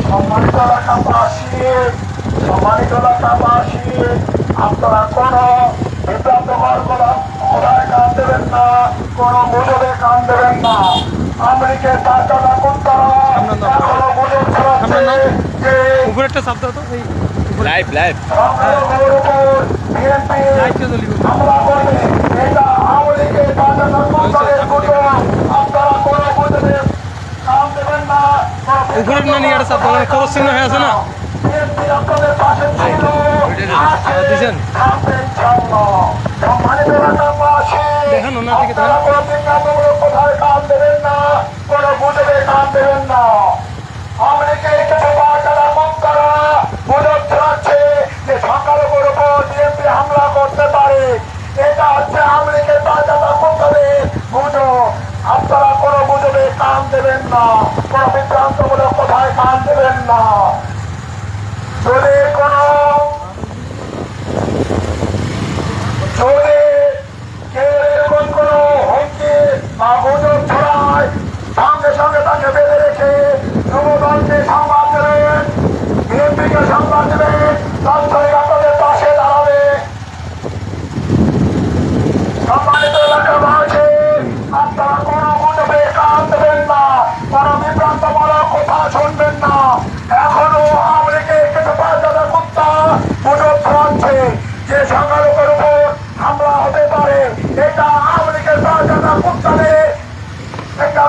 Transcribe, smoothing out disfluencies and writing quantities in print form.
সম্মানিত এলাকাবাসী, সম্মানিত এলাকাবাসী, আপনারা কোনো বিভ্রান্তকর কোথায় কান দেবেন না, কোনো গুজবে কান দেবেন না। আমেরিকার টাকা কোনতারা এখনো গুজব ছড়াচ্ছে যে উপরে একটা শব্দ হতো এই লাইভ লাইভ সংখ্যালঘুর উপর বিএনপি হামলা করবে। এটা আওয়ামী লীগের টাকা কোনতারের গুজব। আপনারা কোনো গুজবে কান দেবেন না। উপরের না নিয়ে একটা শব্দ মানে খরচ চিহ্ন হয়ে আছে না বিএনপি আপনাদের পাশে ছিল, আছে, দিছেন থাকবে ইনশাআল্লাহ। সম্মানিত এলাকাবাসী, দেখেন ওনার দিকে আপনারা কোনো বিজ্ঞাপনমূলক কোথায় কান দেবেন না, কোনো গুজবে কান দেবেন না। আমেরিকায় কিছু বার্তারা মুক্তারা গুজব ছড়াচ্ছে যে সংখ্যালঘুর উপর বিএনপি হামলা করতে পারে। এটা হচ্ছে আমেরিকার বার্তাটা মুক্তাদের গুজব। আপনারা কোনো গুজবে কান দেবেন না, কোনো বিভ্রান্তমূলক কোথায় কান দেবেন না। যদি কোনো কেউ এরকম কোনো হুমকি বা গুজব ছড়ায়, সঙ্গে সঙ্গে তাকে বেঁধে রেখে যুবদলকে সংবাদ দেবেন, বিএনপিকে সংবাদ দেবেন, তাৎক্ষণিক আপনাদের পাশে দাঁড়াবে। সম্মানিত এলাকাবাসী, আপনারা কোনো গুজবে কান দেবেন না, কোনো বিভ্রান্তমূলক কথা শুনবেন না। এখনো আওয়ামী লীগের কিছু বাচ্চাদের কুত্তা গুজব ছড়াচ্ছে যে সংখ্যালঘুর উপর হামলা হতে পারে। এটা আওয়ামী লীগের বাচ্চাদের কুত্তাদের একটা